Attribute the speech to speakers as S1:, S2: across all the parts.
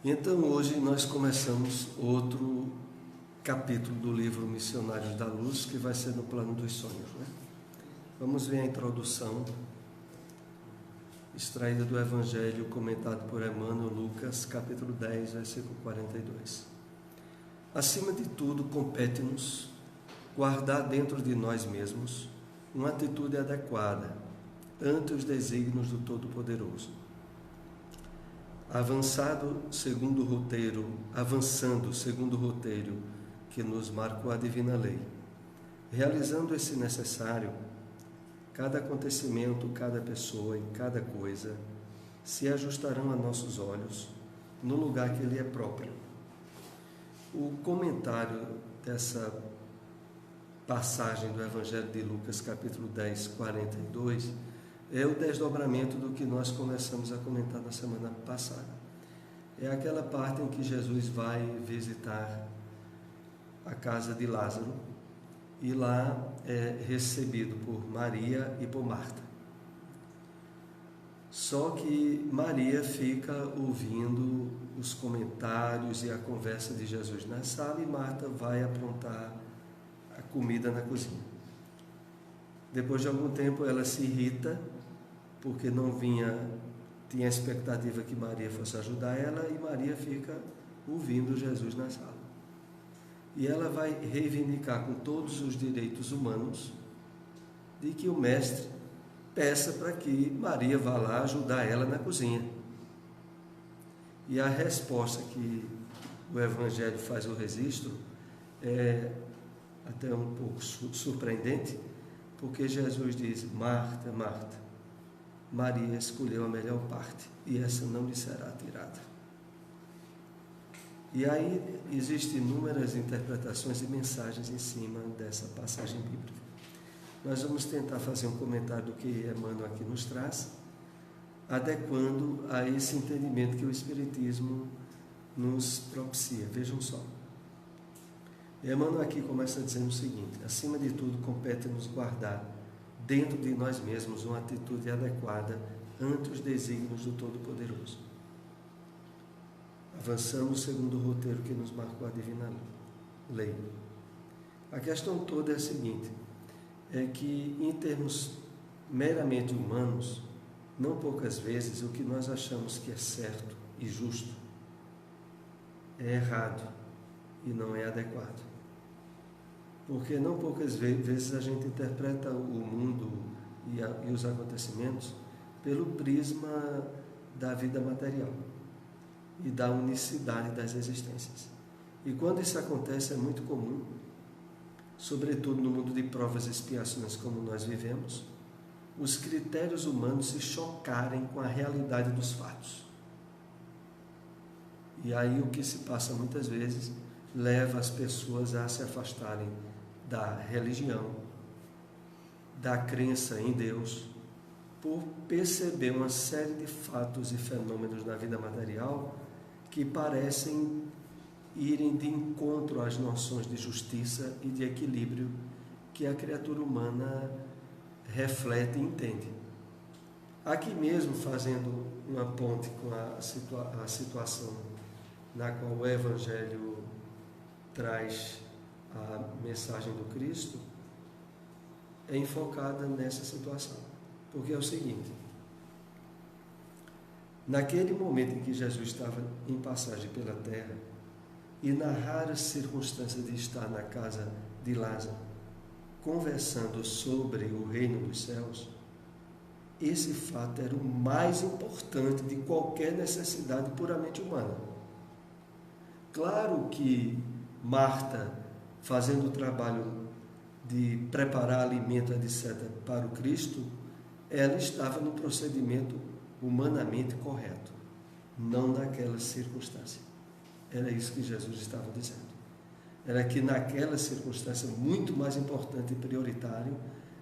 S1: Então hoje nós começamos outro capítulo do livro Missionários da Luz, que vai ser no plano dos sonhos, né? Vamos ver a introdução, extraída do Evangelho comentado por Emmanuel, Lucas, capítulo 10, versículo 42. Acima de tudo, compete-nos guardar dentro de nós mesmos uma atitude adequada ante os desígnios do Todo-Poderoso. Avançando segundo o roteiro que nos marcou a divina lei, realizando esse necessário, cada acontecimento, cada pessoa e cada coisa se ajustarão a nossos olhos no lugar que lhe é próprio. O comentário dessa passagem do Evangelho de Lucas, capítulo 10, 42, é o desdobramento do que nós começamos a comentar na semana passada. É aquela parte em que Jesus vai visitar a casa de Lázaro e lá é recebido por Maria e por Marta. Só que Maria fica ouvindo os comentários e a conversa de Jesus na sala e Marta vai aprontar a comida na cozinha. Depois de algum tempo ela se irrita porque tinha a expectativa que Maria fosse ajudar ela, e Maria fica ouvindo Jesus na sala. E ela vai reivindicar com todos os direitos humanos de que o mestre peça para que Maria vá lá ajudar ela na cozinha. E a resposta que o Evangelho faz o registro é até um pouco surpreendente, porque Jesus diz: Marta, Marta, Maria escolheu a melhor parte e essa não lhe será tirada. E aí existem inúmeras interpretações e mensagens em cima dessa passagem bíblica. Nós vamos tentar fazer um comentário do que Emmanuel aqui nos traz, adequando a esse entendimento que o Espiritismo nos propicia. Vejam só. Emmanuel aqui começa dizendo o seguinte: acima de tudo, compete-nos guardar dentro de nós mesmos uma atitude adequada ante os desígnios do Todo-Poderoso. Avançamos segundo o roteiro que nos marcou a divina lei. A questão toda é a seguinte: é que em termos meramente humanos, não poucas vezes o que nós achamos que é certo e justo é errado e não é adequado. Porque não poucas vezes a gente interpreta o mundo e os acontecimentos pelo prisma da vida material e da unicidade das existências. E quando isso acontece é muito comum, sobretudo no mundo de provas e expiações como nós vivemos, os critérios humanos se chocarem com a realidade dos fatos. E aí o que se passa muitas vezes leva as pessoas a se afastarem da religião, da crença em Deus, por perceber uma série de fatos e fenômenos na vida material que parecem irem de encontro às noções de justiça e de equilíbrio que a criatura humana reflete e entende. Aqui mesmo, fazendo uma ponte com a situação na qual o Evangelho traz a mensagem do Cristo, é enfocada nessa situação. Porque é o seguinte: naquele momento em que Jesus estava em passagem pela terra, e na rara circunstância de estar na casa de Lázaro, conversando sobre o reino dos céus, esse fato era o mais importante de qualquer necessidade puramente humana. Claro que Marta, fazendo o trabalho de preparar alimento, etc., para o Cristo, ela estava no procedimento humanamente correto, não naquela circunstância. Era isso que Jesus estava dizendo. Era que naquela circunstância muito mais importante e prioritário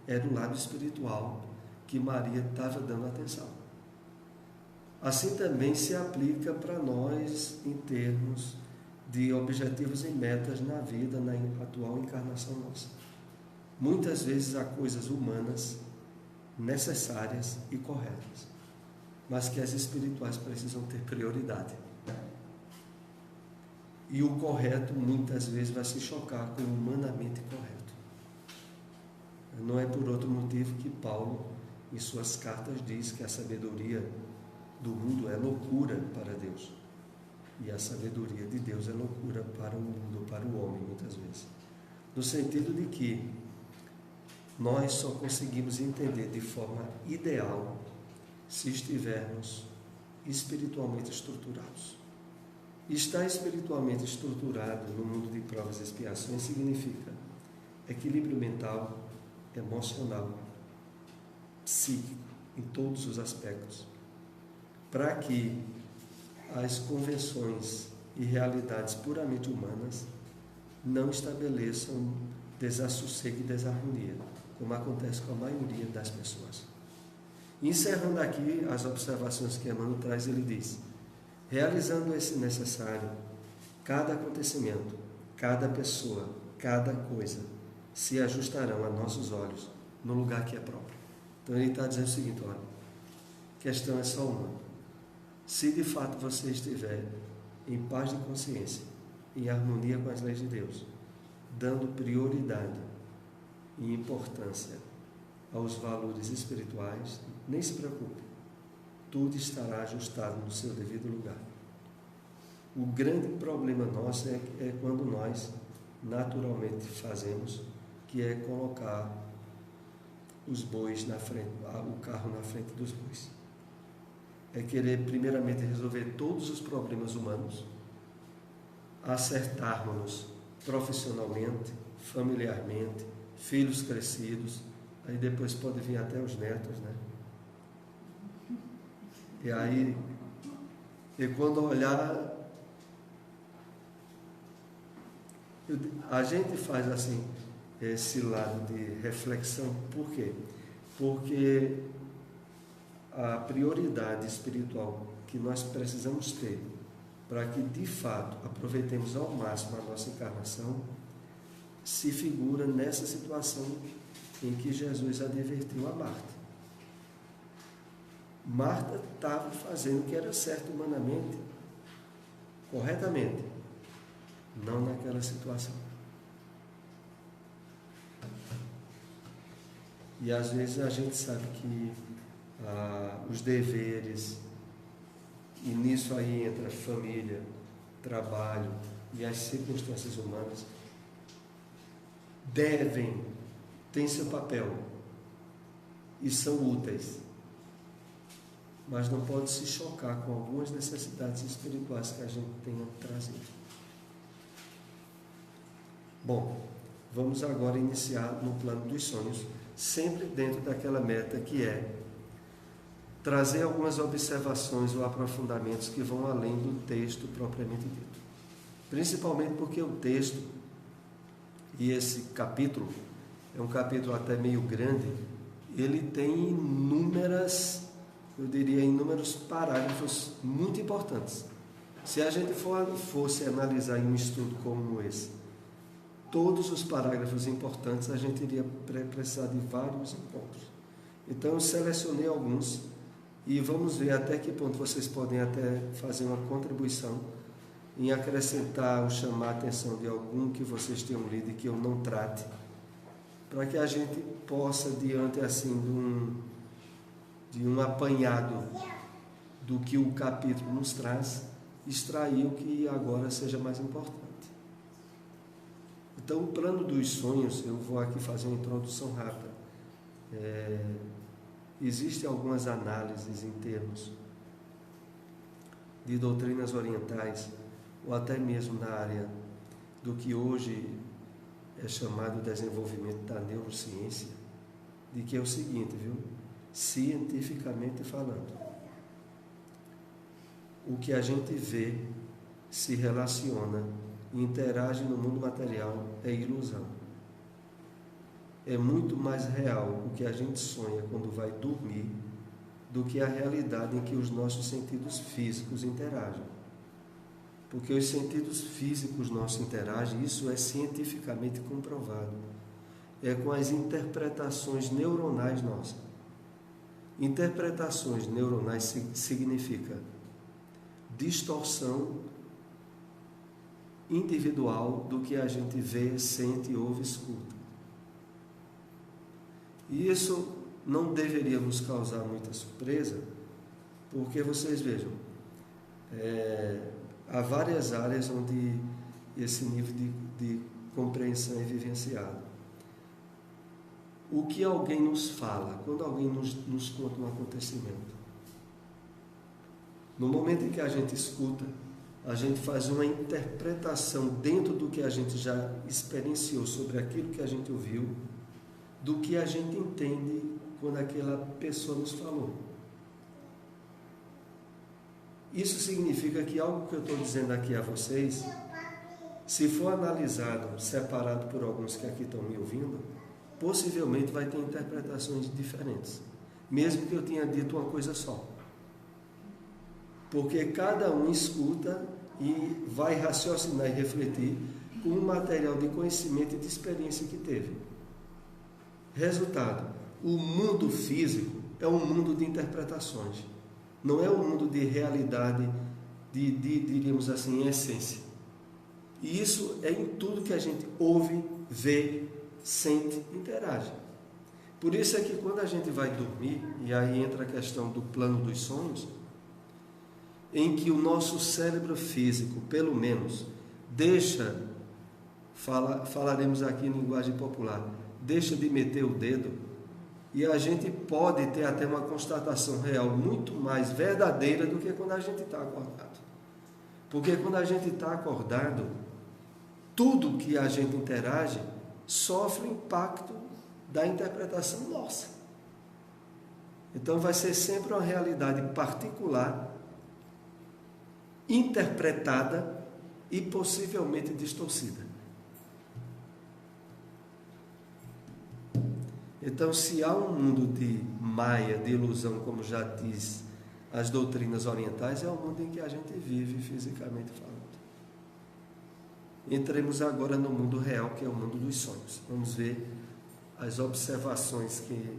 S1: era o lado espiritual que Maria estava dando atenção. Assim também se aplica para nós em termos de objetivos e metas na vida, na atual encarnação nossa. Muitas vezes há coisas humanas necessárias e corretas, mas que as espirituais precisam ter prioridade. E o correto muitas vezes vai se chocar com o humanamente correto. Não é por outro motivo que Paulo, em suas cartas, diz que a sabedoria do mundo é loucura para Deus. E a sabedoria de Deus é loucura para o mundo, para o homem, muitas vezes. No sentido de que nós só conseguimos entender de forma ideal se estivermos espiritualmente estruturados. Estar espiritualmente estruturado no mundo de provas e expiações significa equilíbrio mental, emocional, psíquico, em todos os aspectos, para que as convenções e realidades puramente humanas não estabeleçam desassossego e desarmonia, como acontece com a maioria das pessoas. Encerrando aqui as observações que Emmanuel traz, ele diz: realizando esse necessário, cada acontecimento, cada pessoa, cada coisa se ajustarão a nossos olhos no lugar que é próprio. Então ele está dizendo o seguinte: olha, a questão é só uma. Se de fato você estiver em paz de consciência, em harmonia com as leis de Deus, dando prioridade e importância aos valores espirituais, nem se preocupe, tudo estará ajustado no seu devido lugar. O grande problema nosso é quando nós naturalmente fazemos, que é colocar os bois na frente, o carro na frente dos bois. É querer primeiramente resolver todos os problemas humanos, acertarmos profissionalmente, familiarmente, filhos crescidos, aí depois pode vir até os netos, né? E aí, e quando olhar, a gente faz assim, esse lado de reflexão. Por quê? Porque a prioridade espiritual que nós precisamos ter para que de fato aproveitemos ao máximo a nossa encarnação se figura nessa situação em que Jesus advertiu a Marta. Marta estava fazendo o que era certo humanamente, corretamente, não naquela situação. E às vezes a gente sabe que os deveres, e nisso aí entra família, trabalho e as circunstâncias humanas, têm seu papel e são úteis, mas não pode se chocar com algumas necessidades espirituais que a gente tenha trazido. Bom, vamos agora iniciar no plano dos sonhos, sempre dentro daquela meta que é trazer algumas observações ou aprofundamentos que vão além do texto propriamente dito. Principalmente porque o texto, e esse capítulo, é um capítulo até meio grande, ele tem inúmeros parágrafos muito importantes. Se a gente fosse analisar em um estudo como esse, todos os parágrafos importantes, a gente iria precisar de vários encontros. Então eu selecionei alguns e vamos ver até que ponto vocês podem até fazer uma contribuição em acrescentar ou chamar a atenção de algum que vocês tenham lido e que eu não trate, para que a gente possa, diante assim de um apanhado do que o capítulo nos traz, extrair o que agora seja mais importante. Então, o plano dos sonhos, eu vou aqui fazer uma introdução rápida. Existem algumas análises em termos de doutrinas orientais, ou até mesmo na área do que hoje é chamado desenvolvimento da neurociência, de que é o seguinte, viu? Cientificamente falando, o que a gente vê, se relaciona e interage no mundo material é ilusão. É muito mais real o que a gente sonha quando vai dormir do que a realidade em que os nossos sentidos físicos interagem. Porque os sentidos físicos nossos interagem, isso é cientificamente comprovado. É com as interpretações neuronais nossas. Interpretações neuronais significa distorção individual do que a gente vê, sente, ouve, escuta. E isso não deveria nos causar muita surpresa, porque vocês vejam, há várias áreas onde esse nível de compreensão é vivenciado. O que alguém nos fala, quando alguém nos conta um acontecimento, no momento em que a gente escuta, a gente faz uma interpretação dentro do que a gente já experienciou sobre aquilo que a gente ouviu, do que a gente entende quando aquela pessoa nos falou. Isso significa que algo que eu estou dizendo aqui a vocês, se for analisado, separado por alguns que aqui estão me ouvindo, possivelmente vai ter interpretações diferentes, mesmo que eu tenha dito uma coisa só. Porque cada um escuta e vai raciocinar e refletir com um material de conhecimento e de experiência que teve. Resultado, o mundo físico é um mundo de interpretações, não é um mundo de realidade, diríamos assim, em essência. E isso é em tudo que a gente ouve, vê, sente, interage. Por isso é que quando a gente vai dormir, e aí entra a questão do plano dos sonhos, em que o nosso cérebro físico, pelo menos, falaremos aqui em linguagem popular, deixa de meter o dedo, e a gente pode ter até uma constatação real muito mais verdadeira do que quando a gente está acordado. Porque quando a gente está acordado, tudo que a gente interage sofre o impacto da interpretação nossa. Então vai ser sempre uma realidade particular, interpretada e possivelmente distorcida. Então, se há um mundo de maia, de ilusão, como já diz as doutrinas orientais, é o mundo em que a gente vive fisicamente falando. Entremos agora no mundo real, que é o mundo dos sonhos. Vamos ver as observações que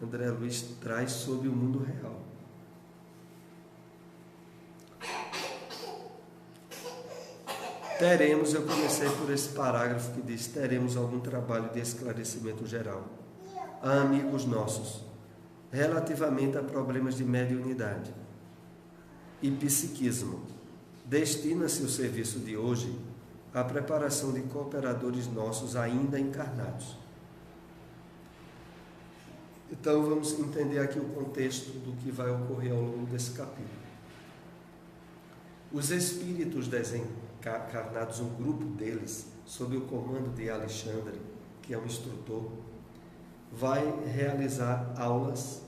S1: André Luiz traz sobre o mundo real. Eu comecei por esse parágrafo que diz: teremos algum trabalho de esclarecimento geral a amigos nossos, relativamente a problemas de mediunidade e psiquismo. Destina-se o serviço de hoje à preparação de cooperadores nossos ainda encarnados. Então vamos entender aqui o contexto do que vai ocorrer ao longo desse capítulo. Os espíritos desencarnados, um grupo deles, sob o comando de Alexandre, que é um instrutor, vai realizar aulas,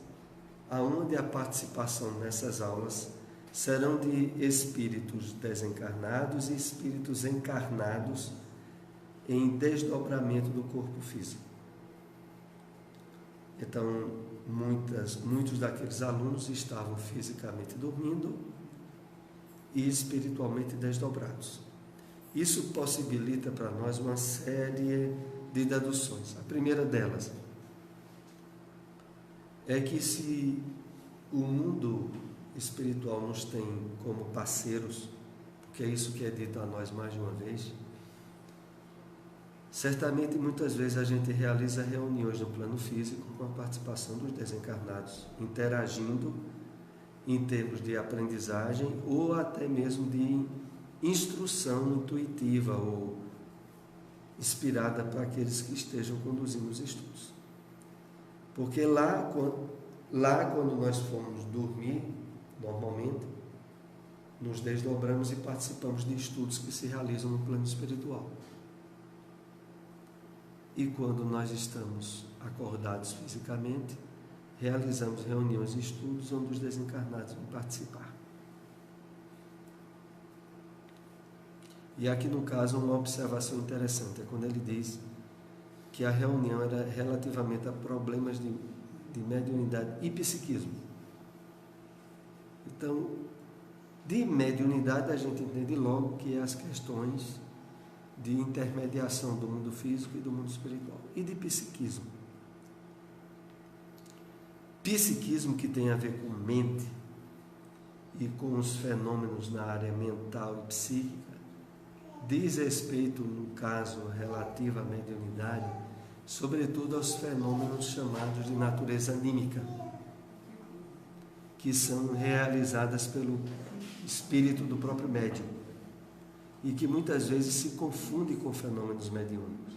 S1: aonde a participação nessas aulas serão de espíritos desencarnados e espíritos encarnados em desdobramento do corpo físico. Então, muitos daqueles alunos estavam fisicamente dormindo e espiritualmente desdobrados. Isso possibilita para nós uma série de deduções. A primeira delas é que se o mundo espiritual nos tem como parceiros, porque é isso que é dito a nós mais de uma vez, certamente muitas vezes a gente realiza reuniões no plano físico com a participação dos desencarnados, interagindo em termos de aprendizagem ou até mesmo de instrução intuitiva ou inspirada para aqueles que estejam conduzindo os estudos. Porque lá quando nós formos dormir, normalmente, nos desdobramos e participamos de estudos que se realizam no plano espiritual. E quando nós estamos acordados fisicamente, realizamos reuniões e estudos onde os desencarnados vão participar. E aqui no caso uma observação interessante, é quando ele diz que a reunião era relativamente a problemas de mediunidade e psiquismo. Então, de mediunidade a gente entende logo que é as questões de intermediação do mundo físico e do mundo espiritual. E de psiquismo. Psiquismo que tem a ver com mente e com os fenômenos na área mental e psíquica diz respeito, no caso relativo à mediunidade, sobretudo aos fenômenos chamados de natureza anímica, que são realizadas pelo espírito do próprio médium e que muitas vezes se confunde com fenômenos mediúnicos.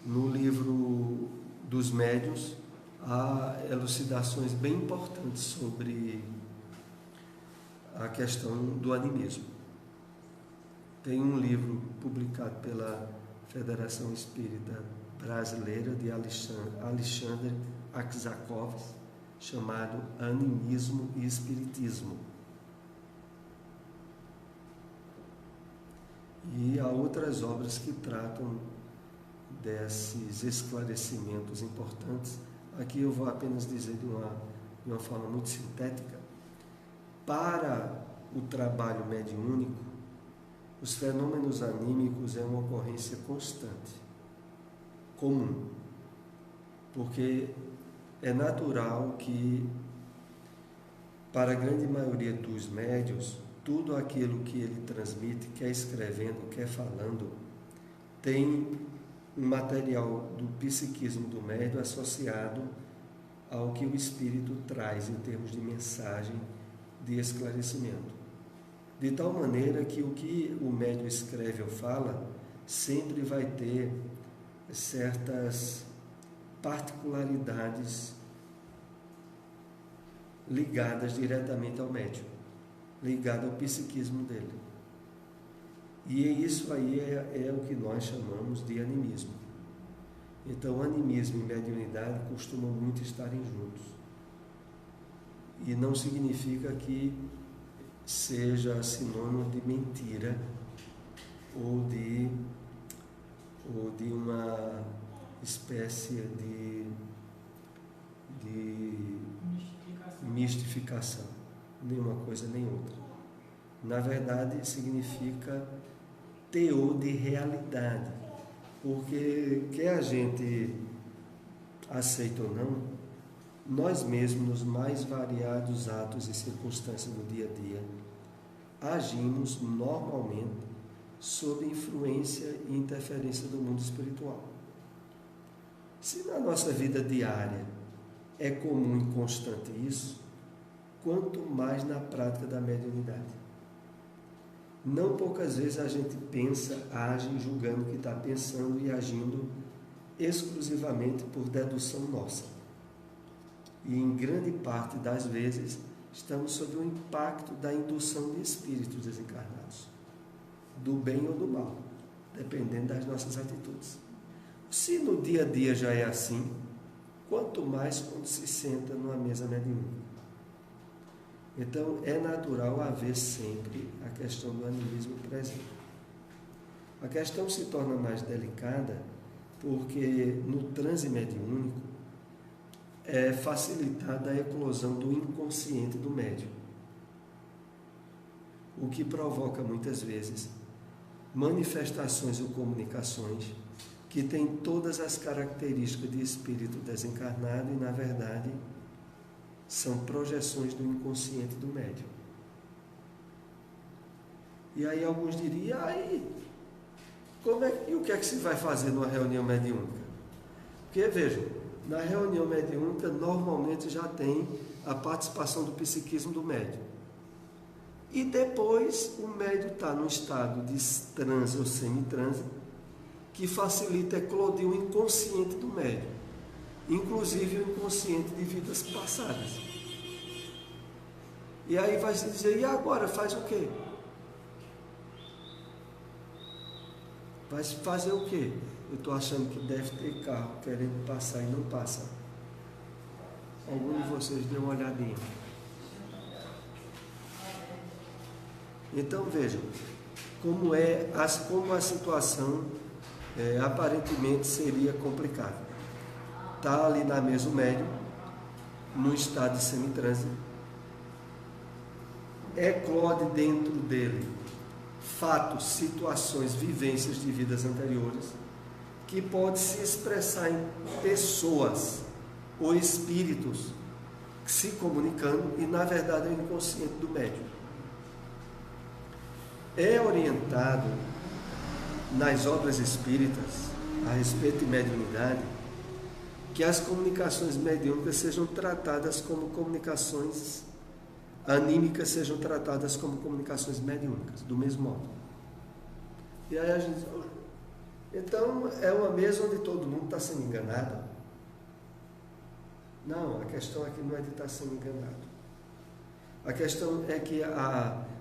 S1: No livro dos médiuns há elucidações bem importantes sobre a questão do animismo. Tem um livro publicado pela Federação Espírita Brasileira de Alexandre Aksakov, chamado Animismo e Espiritismo. E há outras obras que tratam desses esclarecimentos importantes. Aqui eu vou apenas dizer de uma forma muito sintética. Para o trabalho mediúnico, os fenômenos anímicos é uma ocorrência constante, comum, porque é natural que, para a grande maioria dos médiuns, tudo aquilo que ele transmite, quer escrevendo, quer falando, tem um material do psiquismo do médium associado ao que o espírito traz em termos de mensagem de esclarecimento. De tal maneira que o que o médium escreve ou fala sempre vai ter certas particularidades ligadas diretamente ao médium, ligadas ao psiquismo dele. E isso aí é o que nós chamamos de animismo. Então, animismo e mediunidade costumam muito estarem juntos. E não significa que seja sinônimo de mentira ou de uma espécie de mistificação, nem uma coisa nem outra. Na verdade, significa teor de realidade, porque quer a gente aceita ou não, nós mesmos, nos mais variados atos e circunstâncias do dia a dia, agimos normalmente sob influência e interferência do mundo espiritual. Se na nossa vida diária é comum e constante isso, quanto mais na prática da mediunidade. Não poucas vezes a gente pensa, age julgando que está pensando e agindo exclusivamente por dedução nossa. E em grande parte das vezes estamos sob o impacto da indução de espíritos desencarnados, do bem ou do mal, dependendo das nossas atitudes. Se no dia a dia já é assim, quanto mais quando se senta numa mesa mediúnica. Então, é natural haver sempre a questão do animismo presente. A questão se torna mais delicada porque no transe mediúnico é facilitada a eclosão do inconsciente do médium, o que provoca muitas vezes manifestações ou comunicações que têm todas as características de espírito desencarnado e, na verdade, são projeções do inconsciente do médium. E aí alguns diriam, e o que é que se vai fazer numa reunião mediúnica? Porque, vejam, na reunião mediúnica normalmente já tem a participação do psiquismo do médium. E depois o médium está num estado de transe ou semitranse que facilita eclodir o inconsciente do médium, inclusive o inconsciente de vidas passadas. E aí vai se dizer, e agora faz o quê? Vai fazer o quê? Eu estou achando que deve ter carro querendo passar e não passa. Algum de vocês dê uma olhadinha. Então vejam como a situação aparentemente seria complicada. Está ali na mesa o médium, no estado de semitranse, eclode dentro dele fatos, situações, vivências de vidas anteriores, que pode se expressar em pessoas ou espíritos se comunicando, e na verdade é o inconsciente do médium. é orientado nas obras espíritas a respeito de mediunidade que as comunicações mediúnicas sejam tratadas como comunicações anímicas, sejam tratadas como comunicações mediúnicas, do mesmo modo. E aí a gente diz, então é uma mesa onde todo mundo está sendo enganado? Não, a questão aqui não é de estar sendo enganado. A questão é que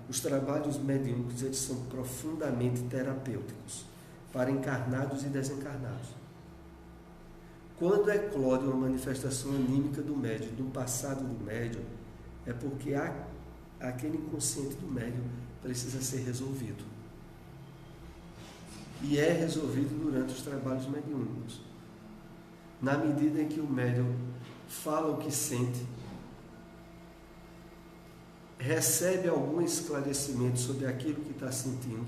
S1: os trabalhos mediúnicos, eles são profundamente terapêuticos para encarnados e desencarnados. Quando eclode uma manifestação anímica do médium, do passado do médium, é porque aquele inconsciente do médium precisa ser resolvido. E é resolvido durante os trabalhos mediúnicos. Na medida em que o médium fala o que sente, recebe algum esclarecimento sobre aquilo que está sentindo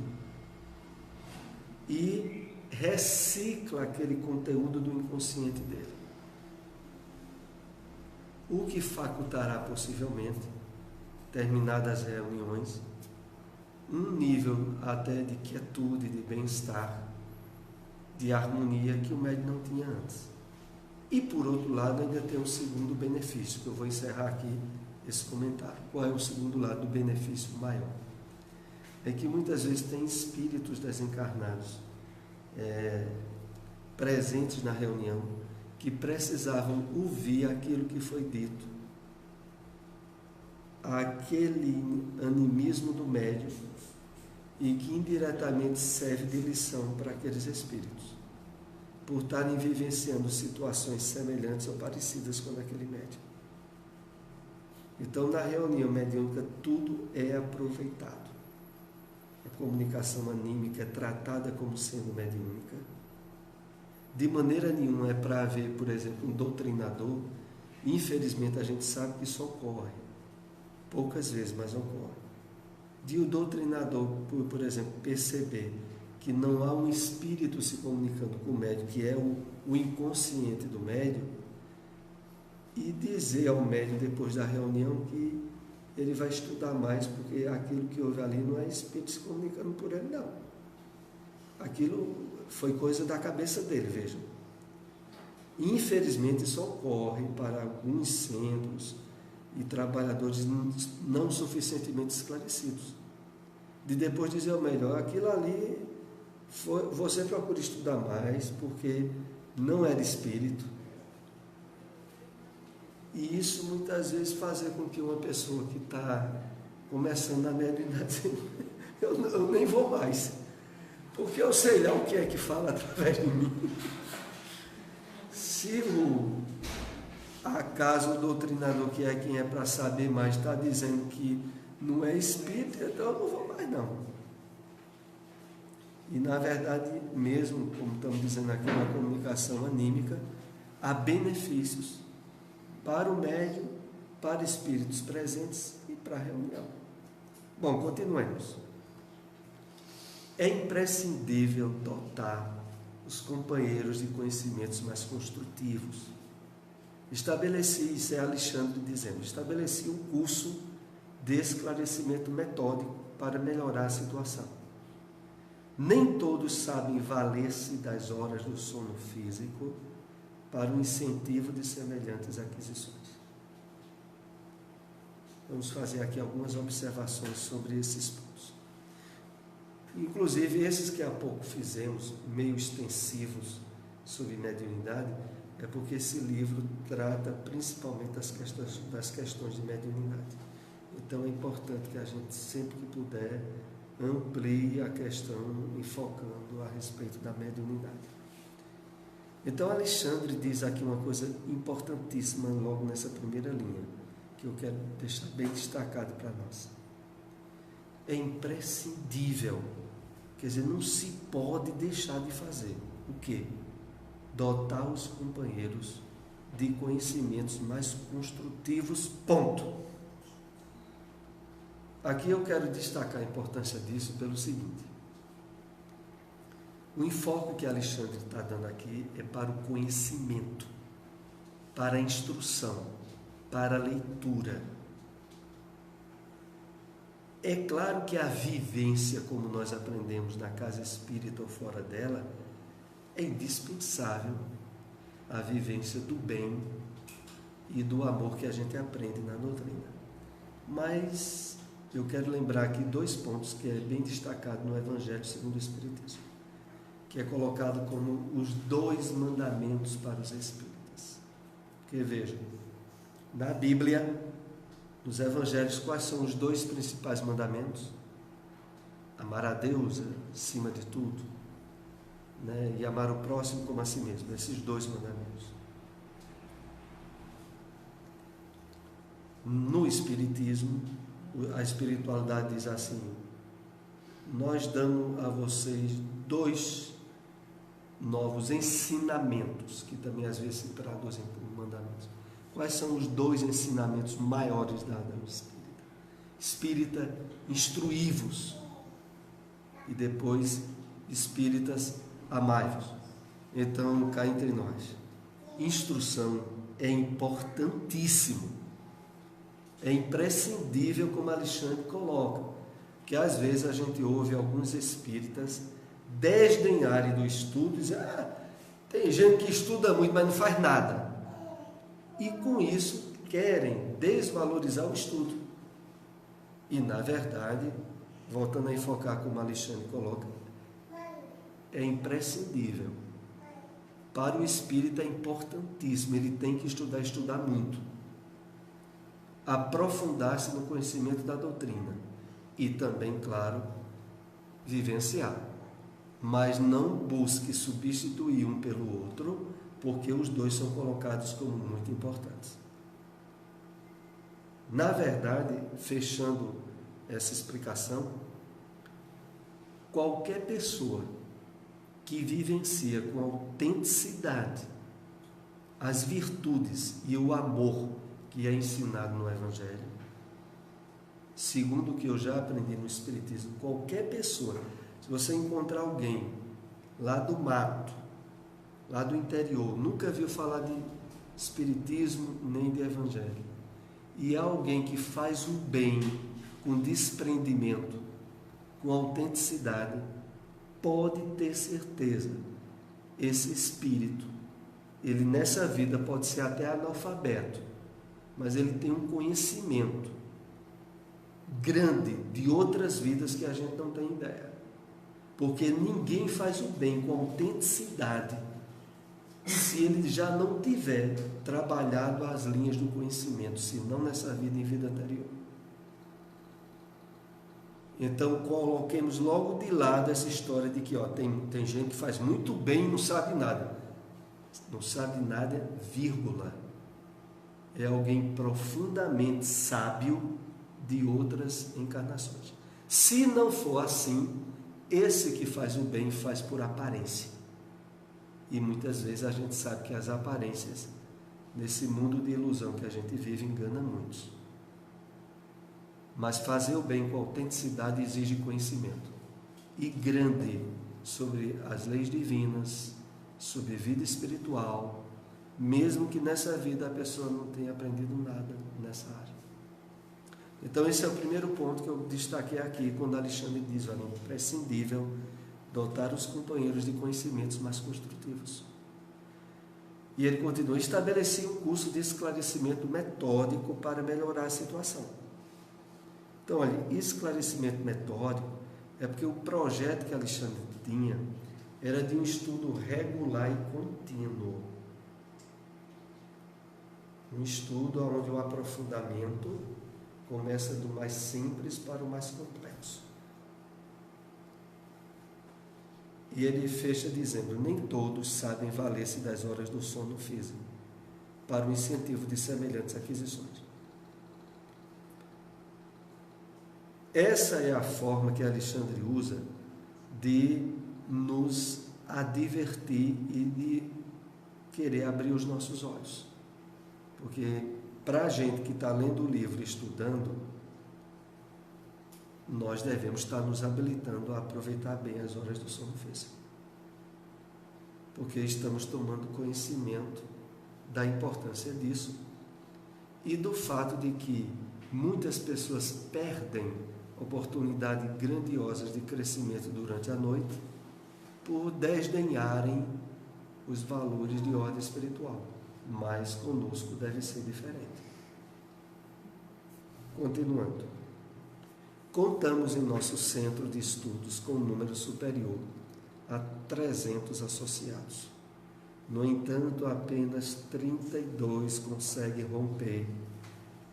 S1: e recicla aquele conteúdo do inconsciente dele. O que facultará possivelmente, terminadas as reuniões, um nível até de quietude, de bem-estar, de harmonia que o médium não tinha antes. E por outro lado ainda tem um segundo benefício, que eu vou encerrar aqui esse comentário. Qual é o segundo lado do benefício maior? É que muitas vezes tem espíritos desencarnados presentes na reunião que precisavam ouvir aquilo que foi dito, aquele animismo do médium, e que indiretamente serve de lição para aqueles espíritos, por estarem vivenciando situações semelhantes ou parecidas com aquele médium. Então, na reunião mediúnica, tudo é aproveitado. A comunicação anímica é tratada como sendo mediúnica. De maneira nenhuma é para haver, por exemplo, um doutrinador. Infelizmente, a gente sabe que isso ocorre. Poucas vezes, mas ocorre. De o doutrinador, por exemplo, perceber que não há um espírito se comunicando com o médium, que é o inconsciente do médium, e dizer ao médium depois da reunião que ele vai estudar mais, porque aquilo que houve ali não é espírito se comunicando por ele, não. Aquilo foi coisa da cabeça dele, vejam. Infelizmente isso ocorre para alguns centros e trabalhadores não suficientemente esclarecidos. De depois dizer ao melhor, aquilo ali, você procura estudar mais, porque não era espírito. E isso muitas vezes fazer com que uma pessoa que está começando na mediunidade, eu nem vou mais, porque eu sei lá o que é que fala através de mim. Se acaso o doutrinador, que é quem é para saber mais, está dizendo que não é espírito, então eu não vou mais não. E na verdade, mesmo como estamos dizendo aqui, na comunicação anímica, há benefícios para o médium, para espíritos presentes e para a reunião. Bom, continuemos. É imprescindível dotar os companheiros de conhecimentos mais construtivos. Estabeleci, isso é Alexandre dizendo, estabeleci um curso de esclarecimento metódico para melhorar a situação. Nem todos sabem valer-se das horas do sono físico para o incentivo de semelhantes aquisições. Vamos fazer aqui algumas observações sobre esses pontos. Inclusive, esses que há pouco fizemos, meio extensivos, sobre mediunidade, é porque esse livro trata principalmente das questões de mediunidade. Então, é importante que a gente, sempre que puder, amplie a questão enfocando a respeito da mediunidade. Então, Alexandre diz aqui uma coisa importantíssima logo nessa primeira linha, que eu quero deixar bem destacado para nós. É imprescindível, quer dizer, não se pode deixar de fazer. O quê? Dotar os companheiros de conhecimentos mais construtivos, ponto. Aqui eu quero destacar a importância disso pelo seguinte. O enfoque que Alexandre está dando aqui é para o conhecimento, para a instrução, para a leitura. É claro que a vivência, como nós aprendemos na casa espírita ou fora dela, é indispensável a vivência do bem e do amor que a gente aprende na doutrina. Mas eu quero lembrar aqui 2 pontos que é bem destacado no Evangelho segundo o Espiritismo, que é colocado como os 2 mandamentos para os espíritas. Porque vejam, na Bíblia, nos Evangelhos, quais são os 2 principais mandamentos? Amar a Deus acima de tudo, né? E amar o próximo como a si mesmo. Esses 2 mandamentos. No Espiritismo, a espiritualidade diz assim: nós damos a vocês 2 novos ensinamentos, que também às vezes se traduzem por mandamentos. Quais são os 2 ensinamentos maiores da doutrina espírita? Espírita, instruí-vos, e depois, espíritas, amai-vos. Então, cá entre nós, instrução é importantíssimo, é imprescindível, como Alexandre coloca, que às vezes a gente ouve alguns espíritas desdenharem do estudo e dizer: tem gente que estuda muito, mas não faz nada. E com isso querem desvalorizar o estudo. E na verdade, voltando a enfocar como Alexandre coloca, é imprescindível. Para o espírita é importantíssimo, ele tem que estudar muito. Aprofundar-se no conhecimento da doutrina. E também, claro, vivenciar. Mas não busque substituir um pelo outro, porque os 2 são colocados como muito importantes. Na verdade, fechando essa explicação, qualquer pessoa que vivencia com autenticidade as virtudes e o amor que é ensinado no Evangelho, segundo o que eu já aprendi no Espiritismo, qualquer pessoa, se você encontrar alguém lá do mato, lá do interior, nunca viu falar de Espiritismo nem de Evangelho, e há alguém que faz o bem com desprendimento, com autenticidade, pode ter certeza, esse espírito, ele nessa vida pode ser até analfabeto, mas ele tem um conhecimento grande de outras vidas que a gente não tem ideia. Porque ninguém faz o bem com autenticidade se ele já não tiver trabalhado as linhas do conhecimento, se não nessa vida, em vida anterior. Então, coloquemos logo de lado essa história de que tem gente que faz muito bem e não sabe nada. Não sabe nada, vírgula. É alguém profundamente sábio de outras encarnações. Se não for assim, esse que faz o bem faz por aparência. E muitas vezes a gente sabe que as aparências, nesse mundo de ilusão que a gente vive, enganam muitos. Mas fazer o bem com autenticidade exige conhecimento. E grande sobre as leis divinas, sobre vida espiritual, mesmo que nessa vida a pessoa não tenha aprendido nada nessa área. Então esse é o primeiro ponto que eu destaquei aqui, quando Alexandre diz: olha, é imprescindível dotar os companheiros de conhecimentos mais construtivos. E ele continua: estabeleci um curso de esclarecimento metódico para melhorar a situação. Então, olha, esclarecimento metódico é porque o projeto que Alexandre tinha era de um estudo regular e contínuo. Um estudo onde o aprofundamento começa do mais simples para o mais complexo. E ele fecha dizendo: nem todos sabem valer-se das horas do sono físico para o incentivo de semelhantes aquisições. Essa é a forma que Alexandre usa de nos advertir e de querer abrir os nossos olhos. Porque para a gente que está lendo o livro e estudando, nós devemos estar nos habilitando a aproveitar bem as horas do sono físico. Porque estamos tomando conhecimento da importância disso e do fato de que muitas pessoas perdem oportunidades grandiosas de crescimento durante a noite por desdenharem os valores de ordem espiritual. Mas conosco deve ser diferente. Continuando. Contamos em nosso centro de estudos com um número superior a 300 associados. No entanto, apenas 32 conseguem romper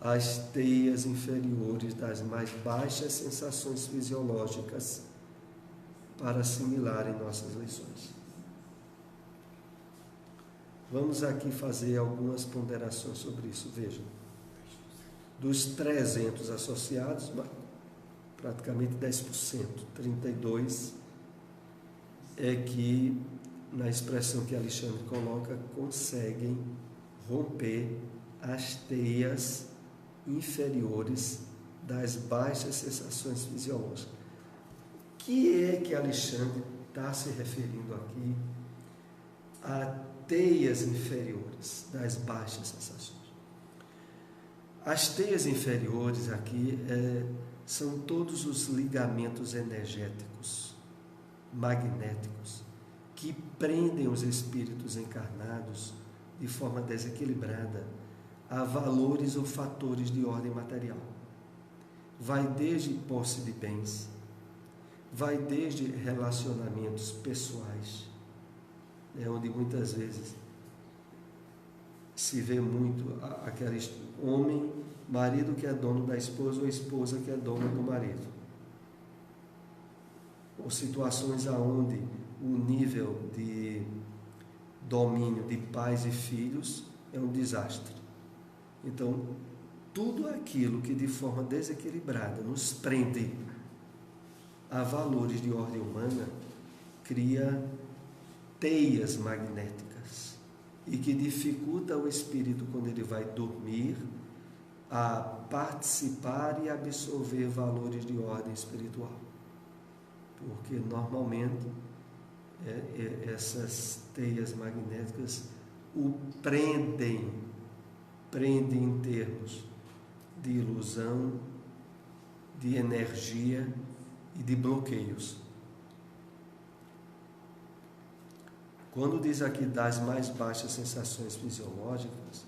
S1: as teias inferiores das mais baixas sensações fisiológicas para assimilarem nossas lições. Vamos aqui fazer algumas ponderações sobre isso. Vejam, dos 300 associados, praticamente 10%, 32 é que, na expressão que Alexandre coloca, conseguem romper as teias inferiores das baixas sensações fisiológicas. O que é que Alexandre está se referindo aqui a teias inferiores das baixas sensações? As teias inferiores aqui são todos os ligamentos energéticos, magnéticos, que prendem os espíritos encarnados de forma desequilibrada a valores ou fatores de ordem material. Vai desde posse de bens, vai desde relacionamentos pessoais, onde muitas vezes se vê muito aquele homem, marido que é dono da esposa ou esposa que é dona do marido. Ou situações onde o nível de domínio de pais e filhos é um desastre. Então, tudo aquilo que de forma desequilibrada nos prende a valores de ordem humana cria teias magnéticas e que dificulta o espírito, quando ele vai dormir, a participar e absorver valores de ordem espiritual. Porque normalmente essas teias magnéticas o prendem em termos de ilusão, de energia e de bloqueios. Quando diz aqui das mais baixas sensações fisiológicas,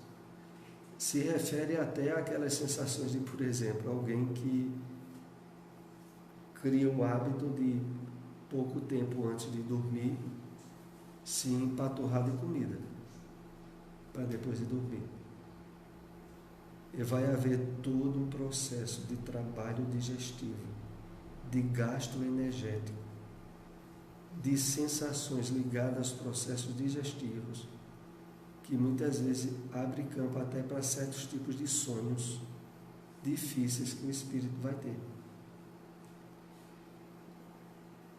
S1: se refere até àquelas sensações de, por exemplo, alguém que cria o hábito de, pouco tempo antes de dormir, se empaturrar de comida, para depois de dormir. E vai haver todo um processo de trabalho digestivo, de gasto energético, de sensações ligadas aos processos digestivos, que muitas vezes abre campo até para certos tipos de sonhos difíceis que o espírito vai ter.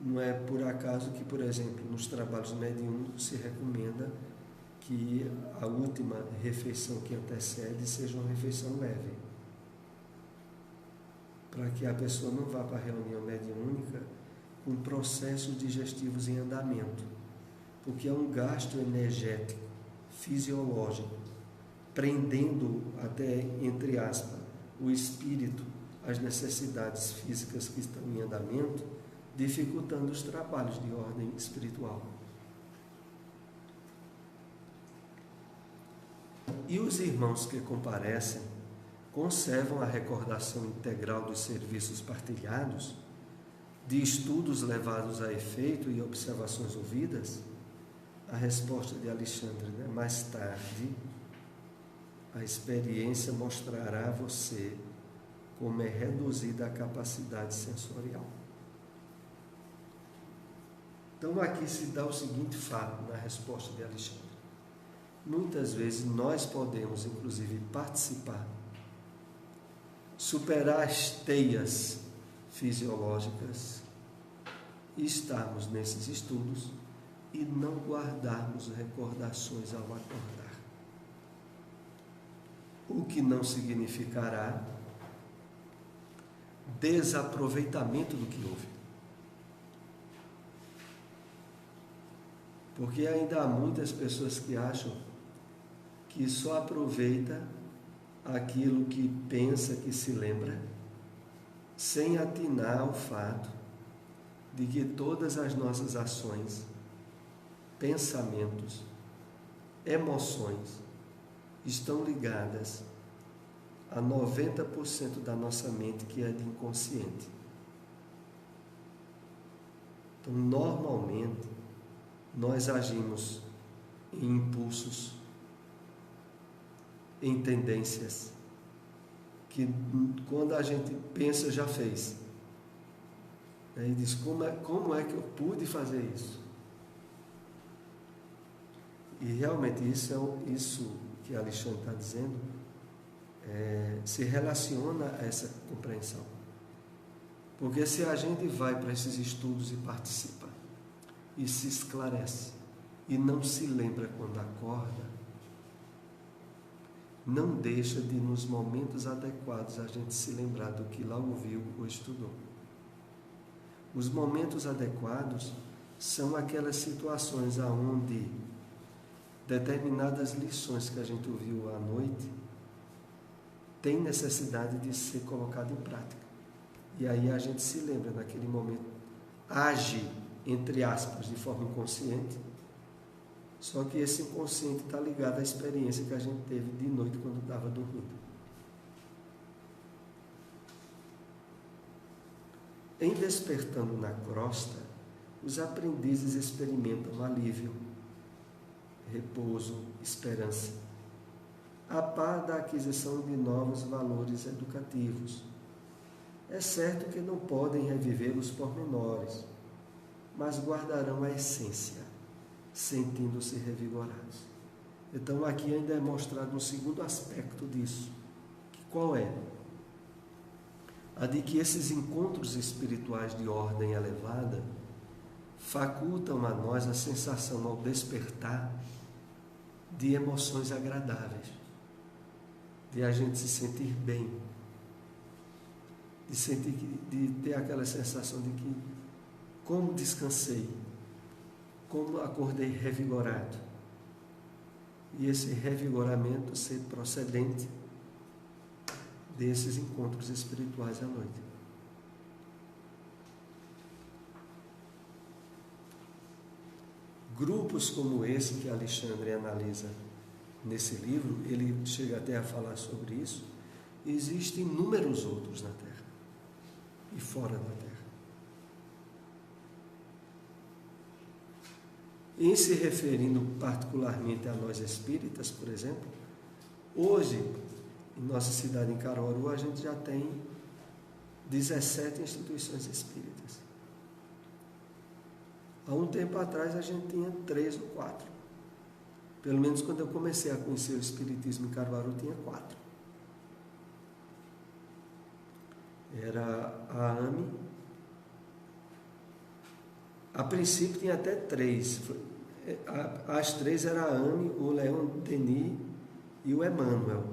S1: Não é por acaso que, por exemplo, nos trabalhos mediúnicos se recomenda que a última refeição que antecede seja uma refeição leve, para que a pessoa não vá para a reunião mediúnica com processos digestivos em andamento, porque é um gasto energético, fisiológico, prendendo até, entre aspas, o espírito às necessidades físicas que estão em andamento, dificultando os trabalhos de ordem espiritual. E os irmãos que comparecem conservam a recordação integral dos serviços partilhados, de estudos levados a efeito e observações ouvidas? A resposta de Alexandre, mais tarde, a experiência mostrará a você como é reduzida a capacidade sensorial. Então aqui se dá o seguinte fato na resposta de Alexandre. Muitas vezes nós podemos, inclusive, participar, superar as teias fisiológicas e estarmos nesses estudos e não guardarmos recordações ao acordar. O que não significará desaproveitamento do que houve. Porque ainda há muitas pessoas que acham que só aproveita aquilo que pensa, que se lembra, sem atinar ao fato de que todas as nossas ações, pensamentos, emoções estão ligadas a 90% da nossa mente que é de inconsciente. Então, normalmente, nós agimos em impulsos, em tendências, que quando a gente pensa, já fez. Aí diz, como é que eu pude fazer isso? E realmente isso que Alexandre está dizendo se relaciona a essa compreensão. Porque se a gente vai para esses estudos e participa, e se esclarece, e não se lembra quando acorda, não deixa de, nos momentos adequados, a gente se lembrar do que lá ouviu ou estudou. Os momentos adequados são aquelas situações onde determinadas lições que a gente ouviu à noite tem necessidade de ser colocado em prática. E aí a gente se lembra naquele momento, age, entre aspas, de forma inconsciente, só que esse inconsciente está ligado à experiência que a gente teve de noite quando estava dormindo. Em despertando na crosta, os aprendizes experimentam alívio, repouso, esperança, a par da aquisição de novos valores educativos. É certo que não podem reviver os pormenores, mas guardarão a essência, sentindo-se revigorados. Então aqui ainda é mostrado um segundo aspecto disso. Que qual é? A de que esses encontros espirituais de ordem elevada facultam a nós a sensação ao despertar de emoções agradáveis, de a gente se sentir bem, de ter aquela sensação de que, como descansei, como acordei revigorado, e esse revigoramento ser procedente desses encontros espirituais à noite. Grupos como esse que Alexandre analisa nesse livro, ele chega até a falar sobre isso, e existem inúmeros outros na Terra e fora da Terra. Em se referindo particularmente a nós espíritas, por exemplo, hoje, em nossa cidade, em Caruaru, a gente já tem 17 instituições espíritas. Há um tempo atrás a gente tinha 3 ou 4. Pelo menos quando eu comecei a conhecer o espiritismo em Caruaru, tinha 4. Era a AME. A princípio tinha até 3. As 3 eram a AME, o Leon Denis e o Emmanuel.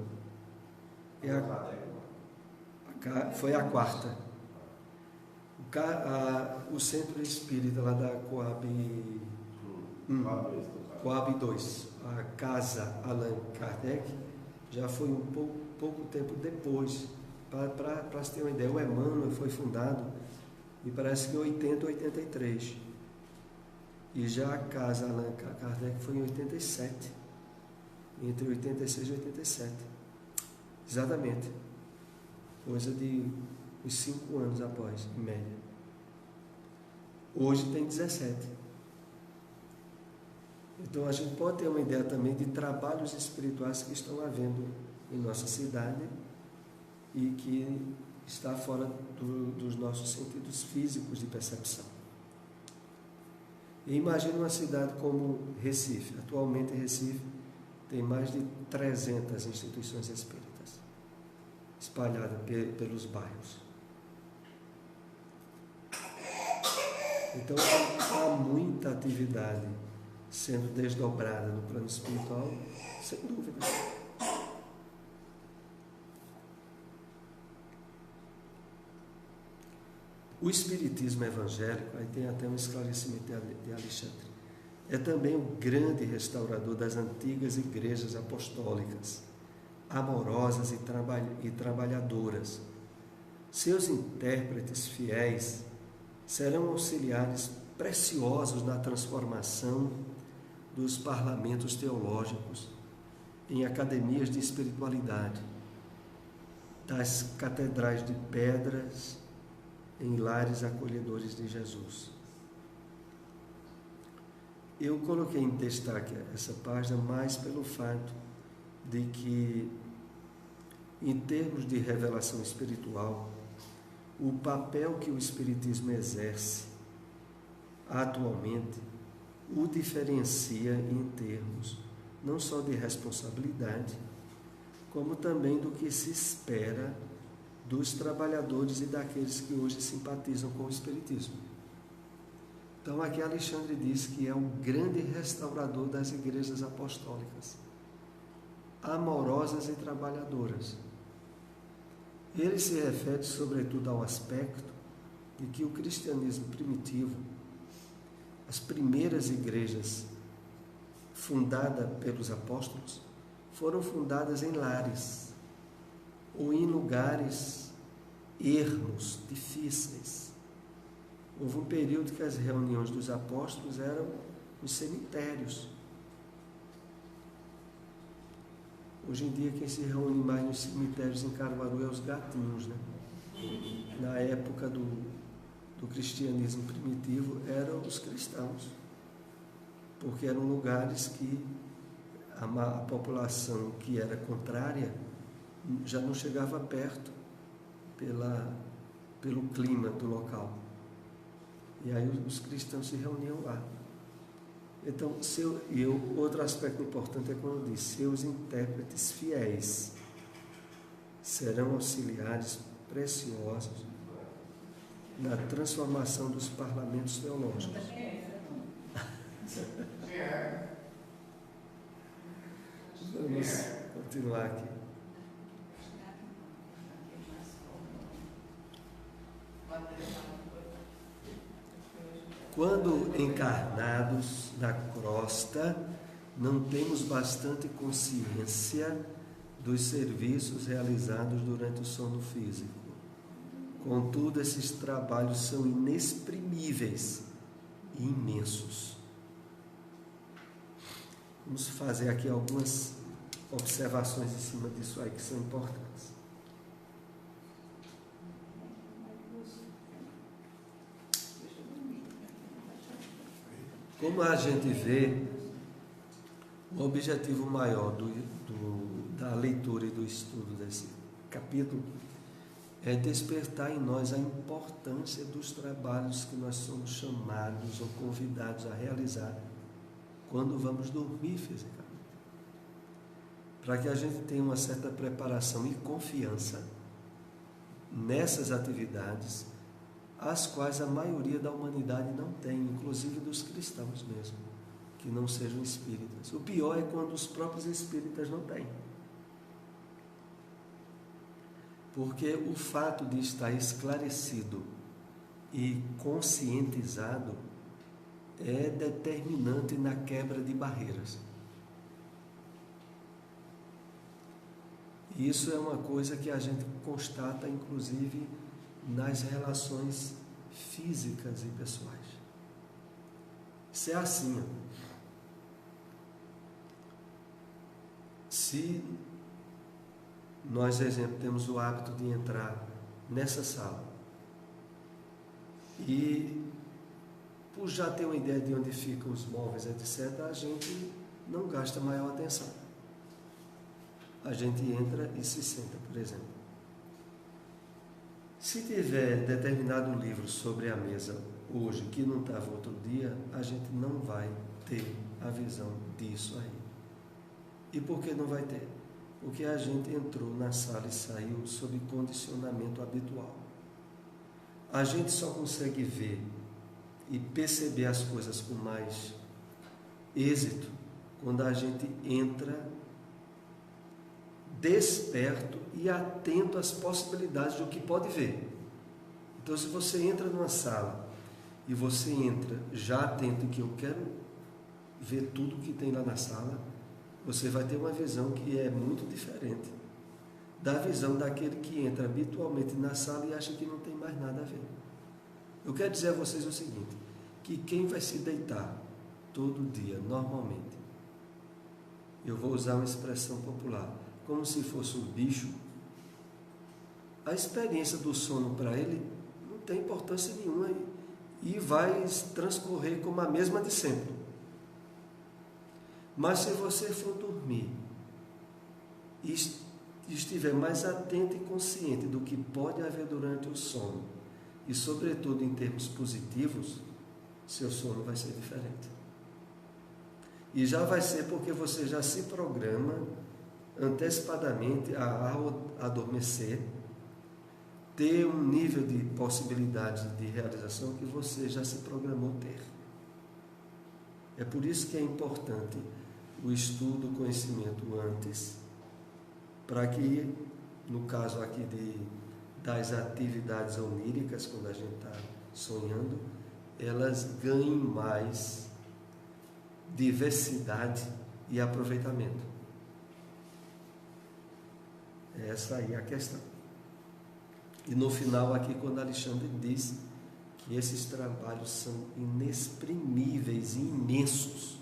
S1: Foi a 4ª. O Centro Espírita lá da Coab 2, a Casa Allan Kardec, já foi pouco tempo depois. Para se ter uma ideia, o Emmanuel foi fundado e parece que em 80, 83. E já a Casa Allan Kardec foi em 87. Entre 86 e 87. Exatamente. Coisa de uns 5 anos após, em média. Hoje tem 17. Então a gente pode ter uma ideia também de trabalhos espirituais que estão havendo em nossa cidade e que está fora dos nossos sentidos físicos de percepção. E imagine uma cidade como Recife. Atualmente Recife tem mais de 300 instituições espíritas espalhadas pelos bairros. Então há muita atividade sendo desdobrada no plano espiritual, sem dúvida. O espiritismo evangélico, aí tem até um esclarecimento de Alexandre, é também o grande restaurador das antigas igrejas apostólicas, amorosas e trabalhadoras, Seus intérpretes fiéis serão auxiliares preciosos na transformação dos parlamentos teológicos em academias de espiritualidade, das catedrais de pedras em lares acolhedores de Jesus. Eu coloquei em destaque essa página mais pelo fato de que, em termos de revelação espiritual, o papel que o Espiritismo exerce atualmente o diferencia em termos não só de responsabilidade, como também do que se espera dos trabalhadores e daqueles que hoje simpatizam com o Espiritismo. Então aqui Alexandre diz que é um grande restaurador das igrejas apostólicas, amorosas e trabalhadoras. Ele se refere sobretudo ao aspecto de que o cristianismo primitivo, as primeiras igrejas fundadas pelos apóstolos, foram fundadas em lares ou em lugares ermos, difíceis. Houve um período que as reuniões dos apóstolos eram nos cemitérios. Hoje em dia quem se reúne mais nos cemitérios em Caruaru é os gatinhos, né? Na época do cristianismo primitivo eram os cristãos, porque eram lugares que a população que era contrária já não chegava perto pelo clima do local. E aí os cristãos se reuniam lá. Então, outro aspecto importante é quando diz: seus intérpretes fiéis serão auxiliares preciosos na transformação dos parlamentos teológicos. Vamos continuar aqui. Quando encarnados na crosta, não temos bastante consciência dos serviços realizados durante o sono físico. Contudo, esses trabalhos são inexprimíveis e imensos. Vamos fazer aqui algumas observações em cima disso aí que são importantes. Como a gente vê, o objetivo maior da leitura e do estudo desse capítulo é despertar em nós a importância dos trabalhos que nós somos chamados ou convidados a realizar quando vamos dormir fisicamente, para que a gente tenha uma certa preparação e confiança nessas atividades, as quais a maioria da humanidade não tem, inclusive dos cristãos mesmo, que não sejam espíritas. O pior é quando os próprios espíritas não têm. Porque o fato de estar esclarecido e conscientizado é determinante na quebra de barreiras. Isso é uma coisa que a gente constata, inclusive, nas relações físicas e pessoais. Isso é assim. Se nós, por exemplo, temos o hábito de entrar nessa sala e, por já ter uma ideia de onde ficam os móveis, etc., a gente não gasta maior atenção. A gente entra e se senta, por exemplo. Se tiver determinado livro sobre a mesa hoje que não estava outro dia, a gente não vai ter a visão disso aí. E por que não vai ter? Porque a gente entrou na sala e saiu sob condicionamento habitual. A gente só consegue ver e perceber as coisas com mais êxito quando a gente entra desperto e atento às possibilidades do que pode ver. Então, se você entra numa sala e você entra já atento em que eu quero ver tudo que tem lá na sala, você vai ter uma visão que é muito diferente da visão daquele que entra habitualmente na sala e acha que não tem mais nada a ver. Eu quero dizer a vocês o seguinte, que quem vai se deitar todo dia, normalmente, eu vou usar uma expressão popular, como se fosse um bicho, a experiência do sono para ele não tem importância nenhuma e vai transcorrer como a mesma de sempre. Mas se você for dormir e estiver mais atento e consciente do que pode haver durante o sono, e sobretudo em termos positivos, seu sono vai ser diferente. E já vai ser porque você já se programa antecipadamente ao adormecer, ter um nível de possibilidade de realização que você já se programou ter. É por isso que é importante o estudo, o conhecimento antes, para que, no caso aqui das atividades oníricas, quando a gente está sonhando, elas ganhem mais diversidade e aproveitamento. Essa aí é a questão. E no final aqui, quando Alexandre diz que esses trabalhos são inexprimíveis e imensos,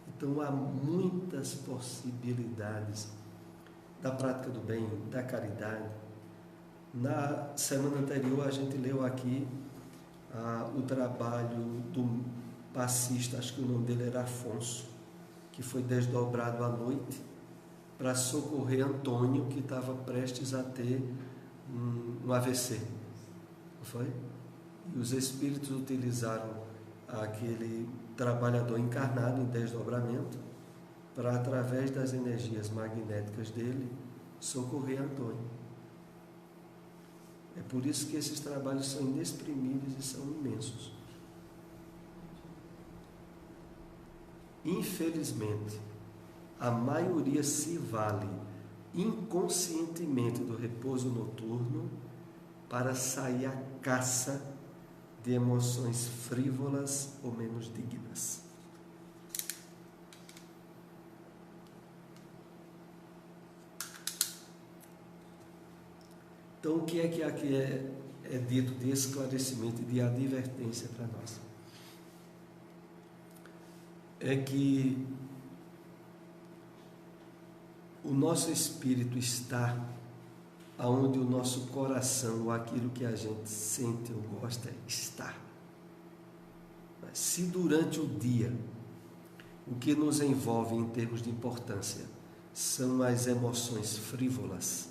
S1: então há muitas possibilidades da prática do bem, da caridade. Na semana anterior a gente leu aqui o trabalho do passista, acho que o nome dele era Afonso, que foi desdobrado à noite para socorrer Antônio, que estava prestes a ter um AVC, não foi? E os espíritos utilizaram aquele trabalhador encarnado em desdobramento para, através das energias magnéticas dele, socorrer Antônio. É por isso que esses trabalhos são inexprimíveis e são imensos. Infelizmente, a maioria se vale inconscientemente do repouso noturno para sair à caça de emoções frívolas ou menos dignas. Então, o que é que aqui é dito de esclarecimento e de advertência para nós? É que o nosso espírito está aonde o nosso coração, ou aquilo que a gente sente ou gosta, está. Mas se durante o dia o que nos envolve em termos de importância são as emoções frívolas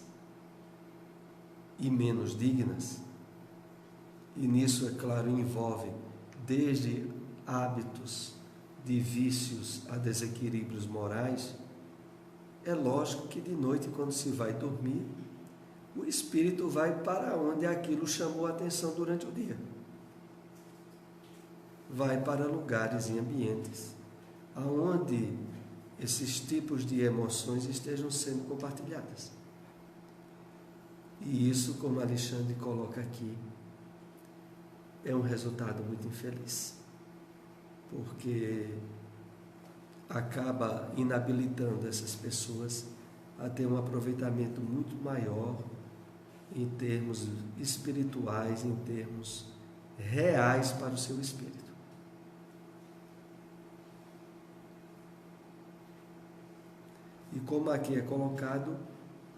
S1: e menos dignas, e nisso, é claro, envolve desde hábitos de vícios a desequilíbrios morais, é lógico que de noite, quando se vai dormir, o espírito vai para onde aquilo chamou a atenção durante o dia. Vai para lugares e ambientes aonde esses tipos de emoções estejam sendo compartilhadas. E isso, como Alexandre coloca aqui, é um resultado muito infeliz, porque acaba inabilitando essas pessoas a ter um aproveitamento muito maior em termos espirituais, em termos reais para o seu espírito. E como aqui é colocado,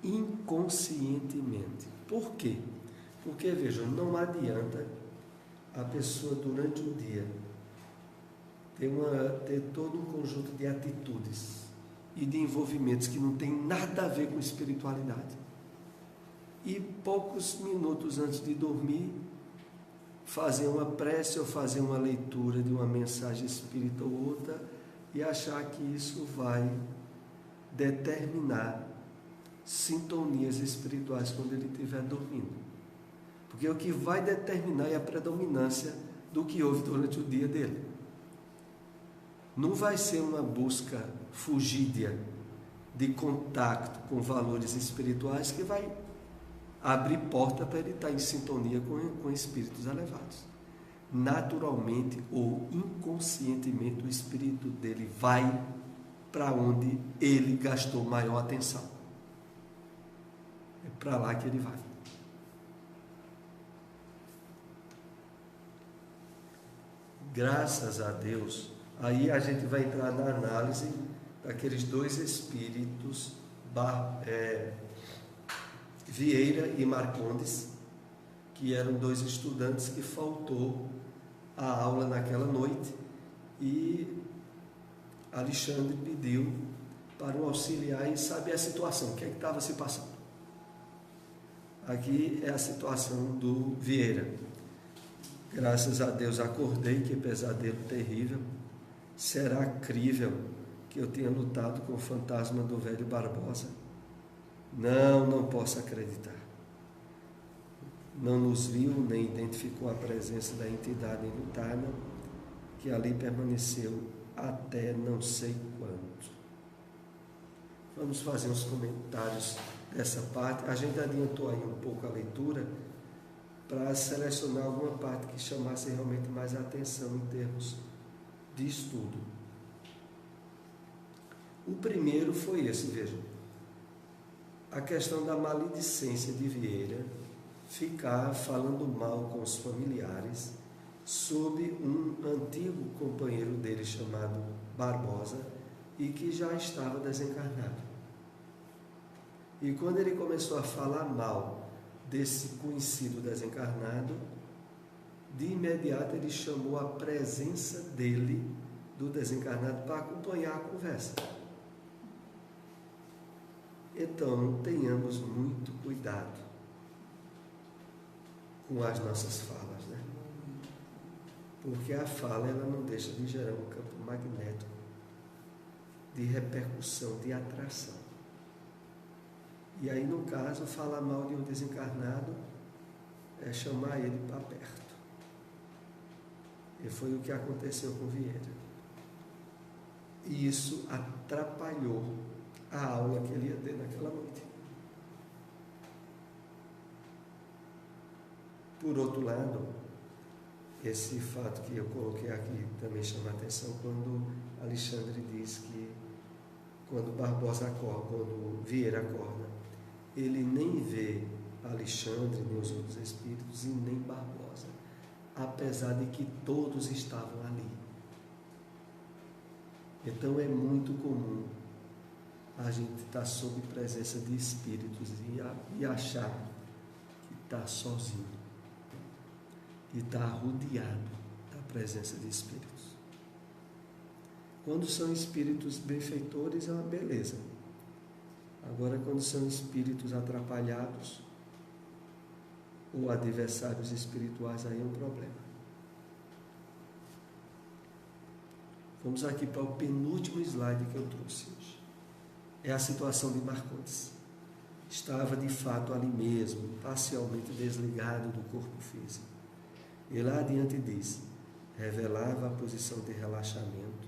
S1: inconscientemente. Por quê? Porque, vejam, não adianta a pessoa durante o dia ter todo um conjunto de atitudes e de envolvimentos que não tem nada a ver com espiritualidade. E poucos minutos antes de dormir, fazer uma prece ou fazer uma leitura de uma mensagem espírita ou outra e achar que isso vai determinar sintonias espirituais quando ele estiver dormindo. Porque o que vai determinar é a predominância do que houve durante o dia dele. Não vai ser uma busca fugídia de contato com valores espirituais que vai abrir porta para ele estar em sintonia com espíritos elevados. Naturalmente ou inconscientemente o espírito dele vai para onde ele gastou maior atenção. É para lá que ele vai. Graças a Deus, aí a gente vai entrar na análise daqueles dois espíritos, Vieira e Marcondes, que eram dois estudantes que faltou a aula naquela noite, e Alexandre pediu para o auxiliar e saber a situação, o que é que estava se passando. Aqui é a situação do Vieira. Graças a Deus acordei, que pesadelo terrível. Será crível que eu tenha lutado com o fantasma do velho Barbosa? Não posso acreditar. Não nos viu, nem identificou a presença da entidade enlutada, que ali permaneceu até não sei quanto. Vamos fazer uns comentários dessa parte. A gente adiantou aí um pouco a leitura para selecionar alguma parte que chamasse realmente mais atenção em termos de estudo. O primeiro foi esse, vejam. A questão da maledicência de Vieira ficar falando mal com os familiares sobre um antigo companheiro dele chamado Barbosa e que já estava desencarnado. E quando ele começou a falar mal desse conhecido desencarnado, de imediato ele chamou a presença dele, do desencarnado, para acompanhar a conversa. Então, tenhamos muito cuidado com as nossas falas, né? Porque a fala, ela não deixa de gerar um campo magnético de repercussão, de atração. E aí, no caso, falar mal de um desencarnado é chamar ele para perto. E foi o que aconteceu com Vieira. E isso atrapalhou a aula que ele ia ter naquela noite. Por outro lado, esse fato que eu coloquei aqui também chama a atenção quando Alexandre diz que quando Barbosa acorda, quando Vieira acorda, ele nem vê Alexandre, nem os outros espíritos e nem Barbosa, apesar de que todos estavam ali. Então é muito comum a gente estar sob presença de espíritos e achar que está sozinho e está rodeado da presença de espíritos. Quando são espíritos benfeitores é uma beleza. Agora, quando são espíritos atrapalhados ou adversários espirituais, aí é um problema. Vamos aqui para o penúltimo slide que eu trouxe hoje. É a situação de Marcondes. Estava de fato ali mesmo, parcialmente desligado do corpo físico. E lá adiante diz, revelava a posição de relaxamento,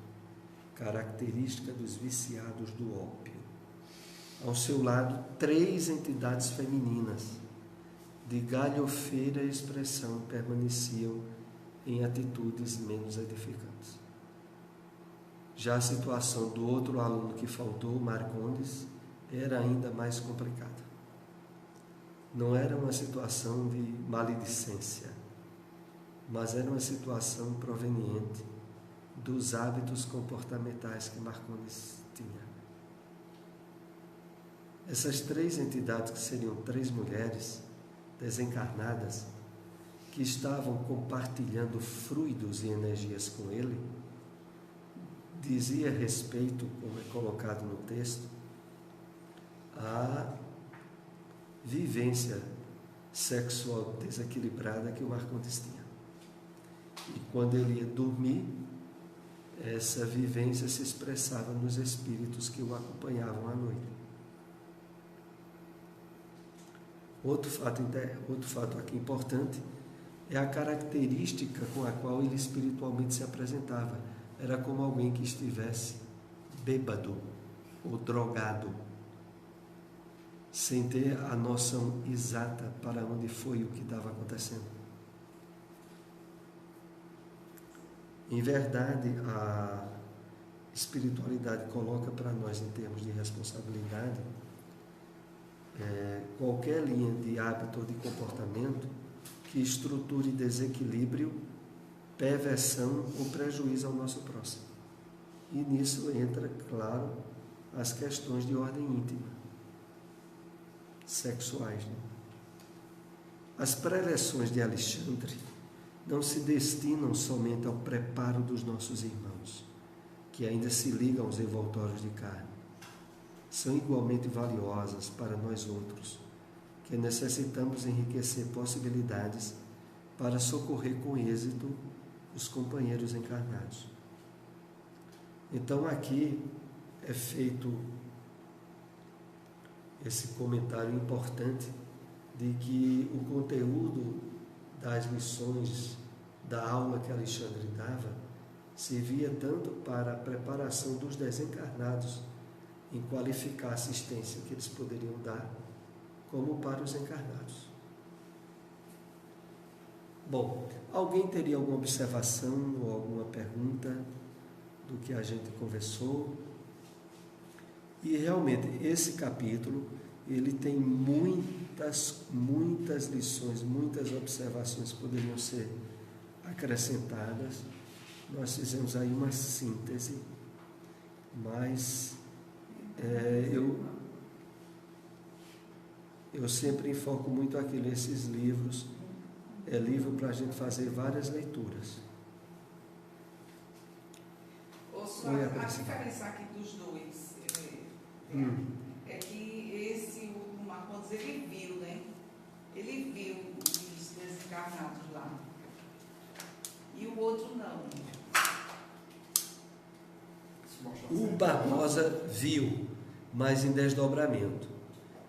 S1: característica dos viciados do ópio. Ao seu lado, 3 entidades femininas, de galhofeira expressão, permaneciam em atitudes menos edificantes. Já a situação do outro aluno que faltou, Marcondes, era ainda mais complicada. Não era uma situação de maledicência, mas era uma situação proveniente dos hábitos comportamentais que Marcondes tinha. Essas 3 entidades, que seriam 3 mulheres desencarnadas, que estavam compartilhando fluidos e energias com ele, dizia respeito, como é colocado no texto, à vivência sexual desequilibrada que o Marcondes tinha. E quando ele ia dormir, essa vivência se expressava nos espíritos que o acompanhavam à noite. Outro fato aqui importante é a característica com a qual ele espiritualmente se apresentava. Era como alguém que estivesse bêbado ou drogado, sem ter a noção exata para onde foi o que estava acontecendo. Em verdade, a espiritualidade coloca para nós, em termos de responsabilidade, qualquer linha de hábito ou de comportamento que estruture desequilíbrio, perversão ou prejuízo ao nosso próximo. E nisso entra, claro, as questões de ordem íntima, sexuais. Né? As preleções de Alexandre não se destinam somente ao preparo dos nossos irmãos, que ainda se ligam aos envoltórios de carne. São igualmente valiosas para nós outros, que necessitamos enriquecer possibilidades para socorrer com êxito os companheiros encarnados. Então aqui é feito esse comentário importante de que o conteúdo das lições da aula que Alexandre dava servia tanto para a preparação dos desencarnados em qualificar a assistência que eles poderiam dar, como para os encarnados. Bom, alguém teria alguma observação ou alguma pergunta do que a gente conversou? E realmente esse capítulo ele tem muitas lições, muitas observações que poderiam ser acrescentadas. Nós fizemos aí uma síntese, mas eu sempre enfoco muito aquilo, esses livros, é livro para a gente fazer várias leituras.
S2: A diferença aqui dos dois é que esse último Marcondes, ele viu, né? Ele viu os desencarnados lá. E o outro não.
S1: O Barbosa viu, mas em desdobramento.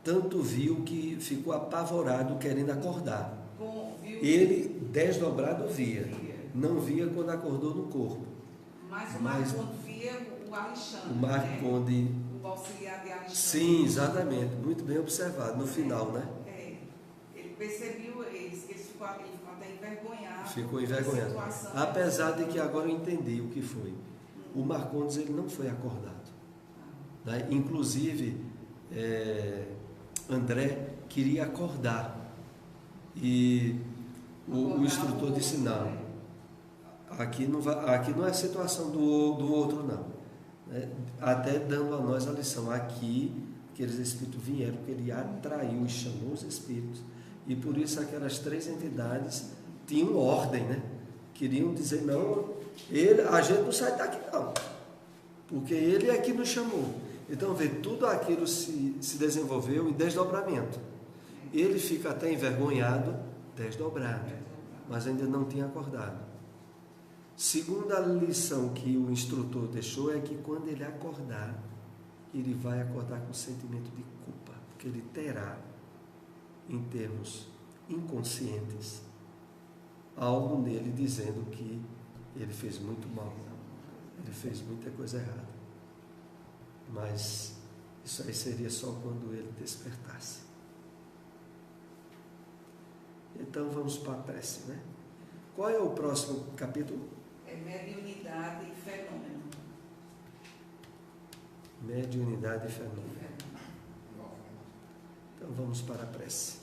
S1: Tanto viu que ficou apavorado querendo acordar. Ele desdobrado via. Não via quando acordou no corpo.
S2: Mas o Marcondes via o Alexandre.
S1: O Marcondes.
S2: Né? O auxiliar de Alexandre.
S1: Sim, exatamente. Muito bem observado. No final, né?
S2: Ele percebeu isso, que ele ficou até envergonhado.
S1: Ficou envergonhado. Apesar de que agora eu entendi o que foi. O Marcondes ele não foi acordado. Né? Inclusive, André queria acordar. E o instrutor disse, não, aqui não é a situação do outro, não. Até dando a nós a lição, aqui, aqueles espíritos vieram, porque ele atraiu e chamou os espíritos. E por isso aquelas 3 entidades tinham ordem, né? Queriam dizer, não, a gente não sai daqui não, porque ele é que nos chamou. Então, vê, tudo aquilo se desenvolveu em desdobramento. Ele fica até envergonhado, desdobrado, mas ainda não tinha acordado. Segunda lição que o instrutor deixou é que quando ele acordar, ele vai acordar com sentimento de culpa, porque ele terá, em termos inconscientes, algo nele dizendo que ele fez muito mal, ele fez muita coisa errada. Mas isso aí seria só quando ele despertasse. Então vamos para a prece, né? Qual é o próximo capítulo?
S2: Mediunidade e fenômeno.
S1: Mediunidade e fenômeno. Então vamos para a prece.